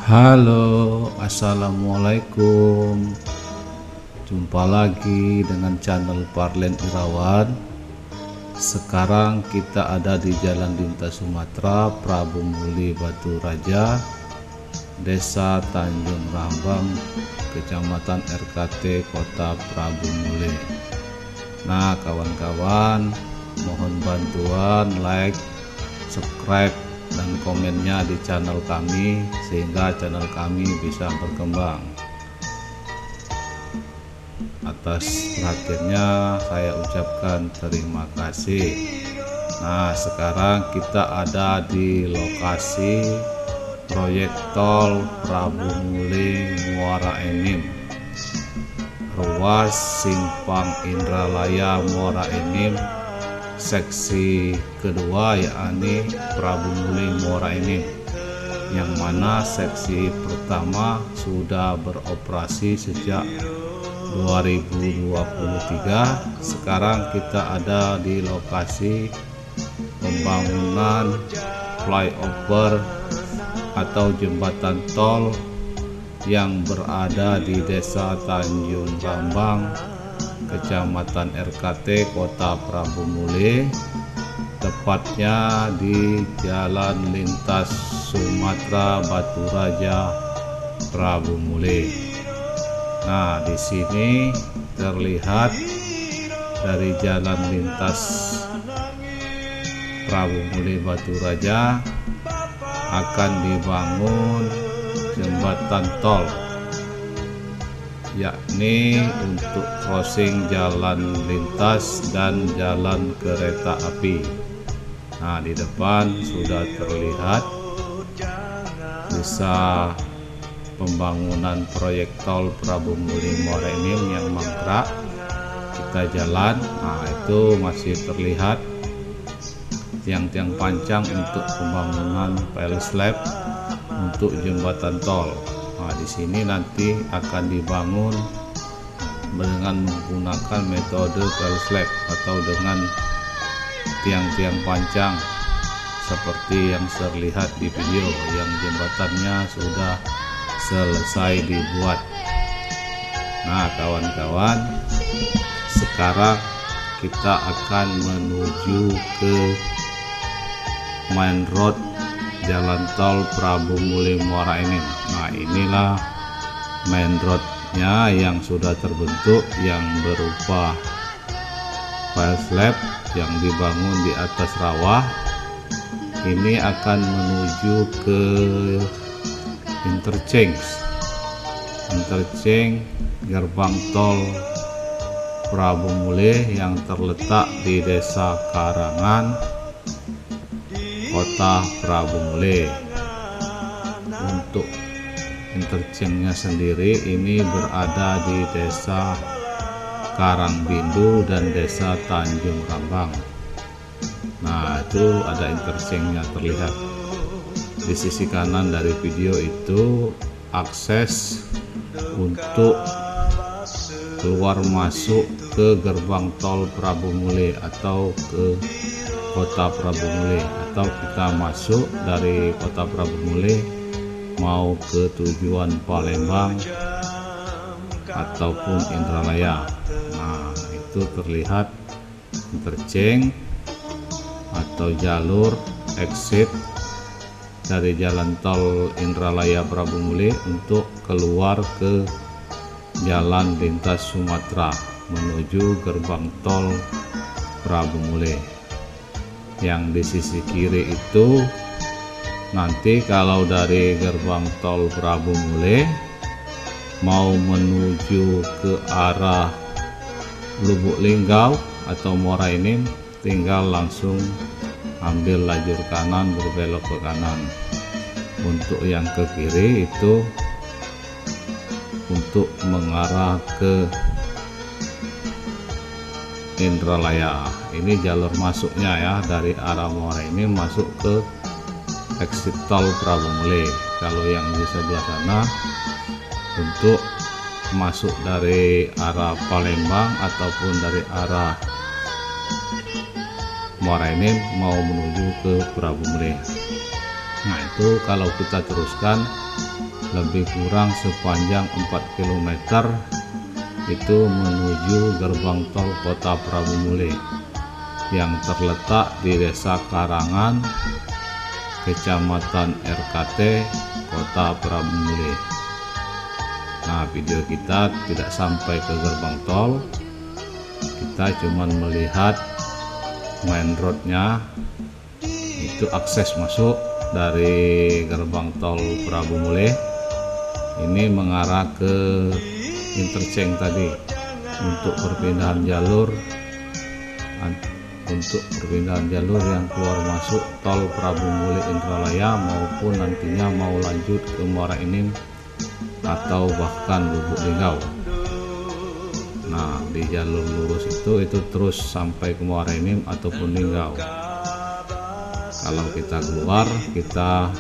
Halo, assalamualaikum. Jumpa lagi dengan channel Parlen Irawan. Sekarang kita ada di Jalan Lintas Sumatera, Prabu Muli Batu Raja, Desa Tanjung Rambang, Kecamatan RKT, Kota Prabu Muli. Nah, kawan-kawan, mohon bantuan like, subscribe, dan komennya di channel kami sehingga channel kami bisa berkembang. Atas perhatiannya saya ucapkan terima kasih. Nah, sekarang kita ada di lokasi proyek tol Prabu Muli Muara Enim, ruas Simpang Indralaya Muara Enim, seksi kedua, yakni Prabu Muli Muara Enim, yang mana seksi pertama sudah beroperasi sejak 2023. Sekarang kita ada di lokasi pembangunan flyover atau jembatan tol yang berada di Desa Tanjung Rambang, Kecamatan RKT, Kota Prabu Muli, tepatnya di Jalan Lintas Sumatera Batu Raja, Prabu Muli. Nah, di sini terlihat dari Jalan Lintas Prabu Muli Batu Raja akan dibangun jembatan tol, yakni untuk crossing jalan lintas dan jalan kereta api. Nah, di depan sudah terlihat sisa pembangunan proyek tol Prabu Muli Muara Enim yang mangkrak. Kita jalan, nah itu masih terlihat tiang-tiang pancang untuk pembangunan PL slab untuk jembatan tol. Nah, di sini nanti akan dibangun dengan menggunakan metode PL slab atau dengan tiang-tiang pancang seperti yang terlihat di video yang jembatannya sudah selesai dibuat. Nah, kawan-kawan, sekarang kita akan menuju ke main road jalan tol Prabu Muli Muara Enim. Nah, inilah main roadnya yang sudah terbentuk, yang berupa file slab yang dibangun di atas rawa. Ini akan menuju ke interchange gerbang tol Prabu Muli yang terletak di Desa Karangan, Kota Prabu Muli. Untuk interchange-nya sendiri ini berada di Desa Karangbindu dan Desa Tanjung Rambang. Nah, itu ada interchange-nya terlihat di sisi kanan dari video itu. Akses untuk keluar masuk ke gerbang tol Prabu Muli atau ke Kota Prabu Muli, atau kita masuk dari Kota Prabu Muli mau ke tujuan Palembang ataupun Indralaya. Nah, itu terlihat interchange atau jalur exit dari jalan tol Indralaya Prabu Muli untuk keluar ke Jalan Lintas Sumatera menuju gerbang tol Prabu Muli. Yang di sisi kiri itu nanti kalau dari gerbang tol Prabu Muli mau menuju ke arah Lubuk Linggau atau Muara Enim, tinggal langsung ambil lajur kanan, berbelok ke kanan. Untuk yang ke kiri itu untuk mengarah ke Indralaya. Ini jalur masuknya ya, dari arah Muara ini masuk ke exit tol Prabu Muli. Kalau yang di sebelah sana untuk masuk dari arah Palembang ataupun dari arah Muara Enim mau menuju ke Prabu Muli. Nah, itu kalau kita teruskan lebih kurang sepanjang 4 km itu menuju gerbang tol Kota Prabu Mule yang terletak di Desa Karangan, Kecamatan RKT, Kota Prabu Mule. Nah, video kita tidak sampai ke gerbang tol, kita cuman melihat main roadnya, itu akses masuk dari gerbang tol Prabu Mule ini mengarah ke interchange tadi untuk perpindahan jalur yang keluar masuk tol Prabu Mule Indralaya maupun nantinya mau lanjut ke Muara Enim atau bahkan Lubuk Linggau. Nah, di jalur lurus itu terus sampai ke Muara Enim ataupun Linggau. Kalau kita keluar, kita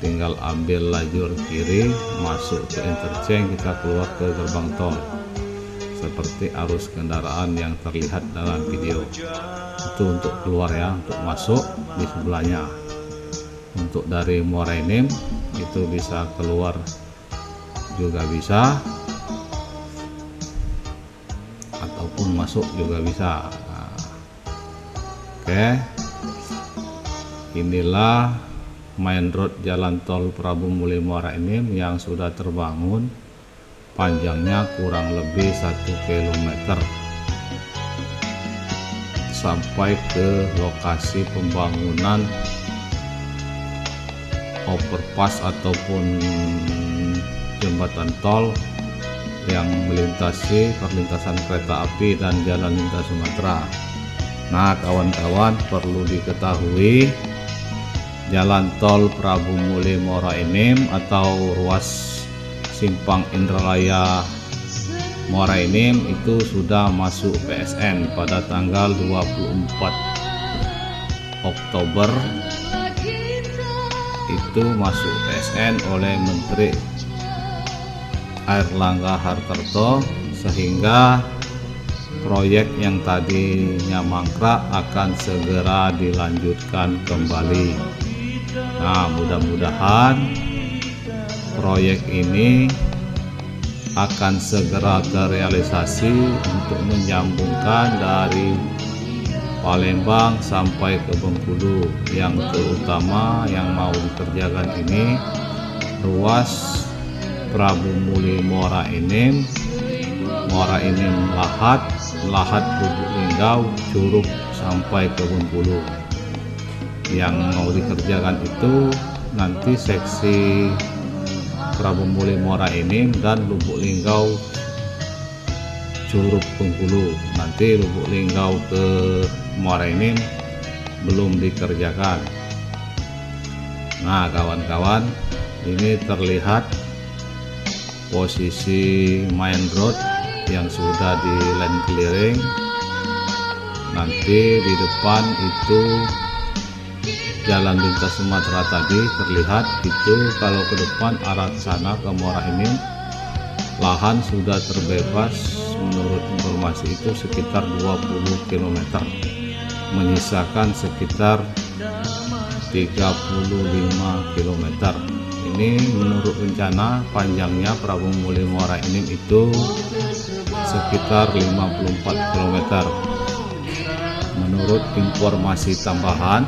tinggal ambil lajur kiri masuk ke interchange, kita keluar ke gerbang tol seperti arus kendaraan yang terlihat dalam video. Itu untuk keluar ya, untuk masuk di sebelahnya. Untuk dari Muara Enim itu bisa keluar juga bisa, ataupun masuk juga bisa. Nah, oke, inilah main road jalan tol Prabu Mule Muara Enim yang sudah terbangun, panjangnya kurang lebih 1 km sampai ke lokasi pembangunan overpass ataupun jembatan tol yang melintasi perlintasan kereta api dan jalan lintas Sumatera. Nah, kawan-kawan, perlu diketahui jalan tol Prabu Mule Muara Enim atau ruas Simpang Indralaya Muara Enim itu sudah masuk PSN pada tanggal 24 Oktober. Itu masuk PSN oleh Menteri Airlangga Hartarto, sehingga proyek yang tadinya mangkrak akan segera dilanjutkan kembali. Nah, mudah-mudahan proyek ini akan segera terrealisasi untuk menyambungkan dari Palembang sampai ke Bengkulu. Yang terutama yang mau dikerjakan ini ruas Prabu Mule Muara Enim Lahat Lubuk Linggau Curug sampai ke Bengkulu. Yang mau dikerjakan itu nanti seksi Prabu Mule Muara Enim dan Lubuk Linggau Curug Bengkulu. Nanti Lubuk Linggau ke Muara Enim belum dikerjakan. Nah, kawan-kawan, ini terlihat posisi main road yang sudah di land clearing. Nanti di depan itu jalan lintas Sumatera tadi terlihat, itu kalau ke depan arah sana ke Muara Enim lahan sudah terbebas menurut informasi itu sekitar 20 km, menyisakan sekitar 35 km. Ini menurut rencana panjangnya Prabu Mule Muara Enim itu sekitar 54 km. Menurut informasi tambahan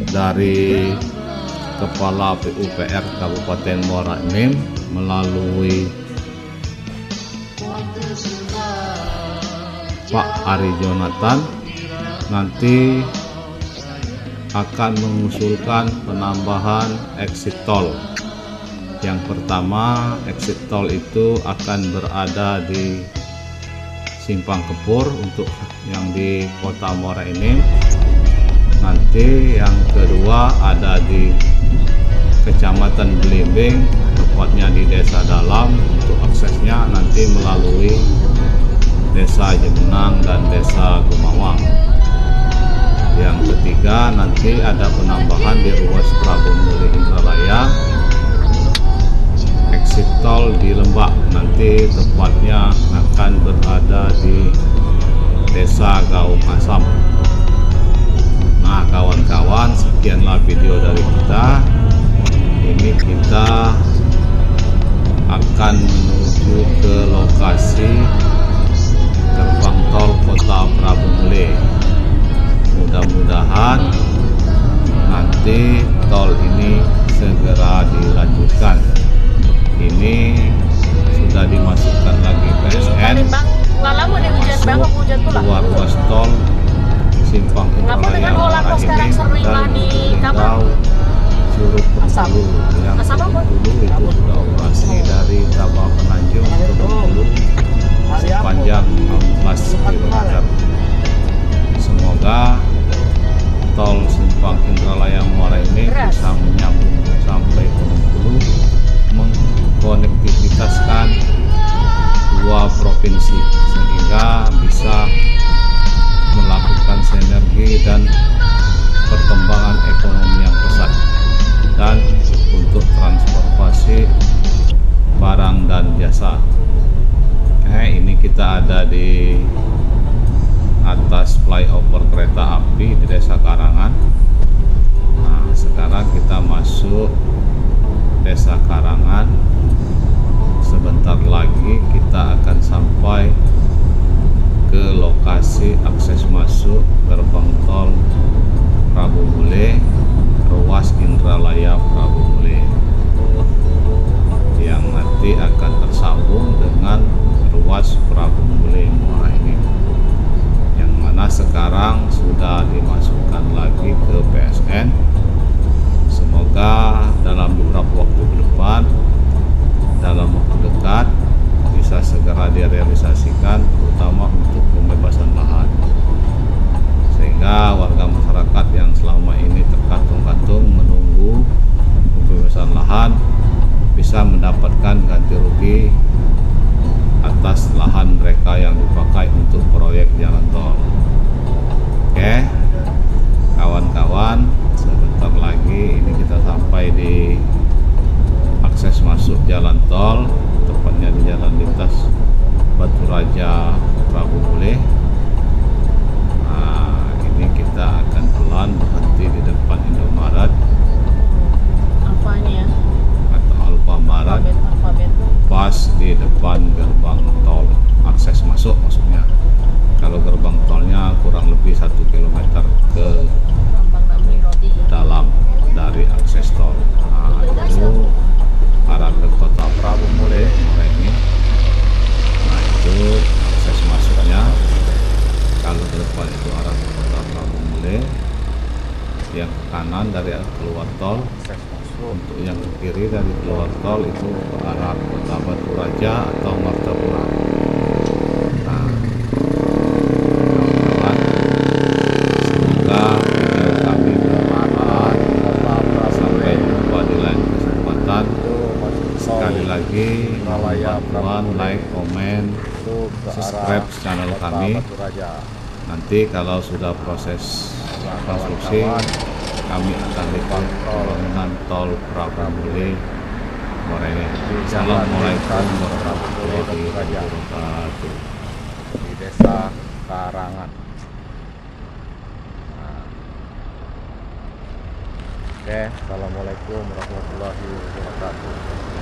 dari Kepala PUPR Kabupaten Muara Enim melalui Pak Ari Jonathan, nanti akan mengusulkan penambahan exit tol. Yang pertama, exit tol itu akan berada di Simpang Kepur untuk yang di Kota Muara Enim. Nanti yang kedua ada di Kecamatan Belimbing, tepatnya di Desa Dalam. Untuk aksesnya nanti melalui Desa Jemenang dan Desa Gumawang. Yang ketiga, nanti ada penambahan di ruas Prabu Mule Indralaya exit tol di Lembak, nanti tepatnya akan berada di Desa Gaung Asam. Nah, kawan-kawan, sekianlah video dari kita. Ini kita akan menuju ke lokasi gerbang tol Kota Prabu Mule. Mudah-mudahan nanti tol ini segera dilanjutkan. Ini sudah dimasukkan lagi PSN, masuk keluar ruas tol Simpang Indralaya Muara ini, dan tinggal Curug Bengkulu. Yang Bengkulu itu sudah operasi dari Tabak Penanjung ke Bengkulu sepanjang 16 km. Semoga tol Simpang Indralaya Muara ini bisa menyambung sampai ke Bengkulu, mengkonektivitaskan dua provinsi sehingga bisa melakukan sinergi dan perkembangan ekonomi yang pesat, dan untuk transportasi barang dan jasa. Ini kita ada di atas flyover kereta api di Desa Karangan. Nah, sekarang kita masuk Desa Karangan. Sebentar lagi kita akan sampai ke lokasi akses masuk gerbang tol Prabu Mule, ruas Indralaya Prabu Mule, yang nanti akan tersambung dengan ruas Prabu Mule Muara ini, yang mana sekarang sudah dimasukkan lagi ke PSN. Semoga dalam beberapa waktu ke depan, dalam waktu dekat, bisa segera direalisasikan, terutama untuk pembebasan lahan, sehingga warga masyarakat yang selama ini terkatung-katung menunggu pembebasan lahan bisa mendapatkan ganti rugi atas lahan mereka yang dipakai untuk proyek jalan tol. Oke, kawan-kawan, sebentar lagi ini kita sampai di akses masuk jalan tol, tepatnya di jalan lintas Batu Raja Prabu Mule. Nah, ini kita akan pelan berhenti di depan Indomaret atau Alfamaret, pas di depan gerbang tol akses masuk, maksudnya kalau gerbang tolnya kurang lebih 1 km ke dalam dari akses tol. Nah, itu arah ke Kota Prabu Mule ini. Nah, itu akses masuknya. Kalau ke depan itu arah ke Kota Prabu Mule, yang ke kanan dari arah keluar tol. Untuk yang ke kiri dari keluar tol itu ke arah Kota Batu Raja atau Martapura. Nah, kawan-kawan, semoga video kami bermanfaat. Sampai jumpa di lain kesempatan. Sekali lagi, mohon like, komen, subscribe channel kami. Nanti kalau sudah proses konstruksi, kami akan lihat pembangunan tol Prabu Mule Muara ini. Assalamualaikum warahmatullahi wabarakatuh. Di Desa Karangan. Oke, assalamualaikum warahmatullahi wabarakatuh.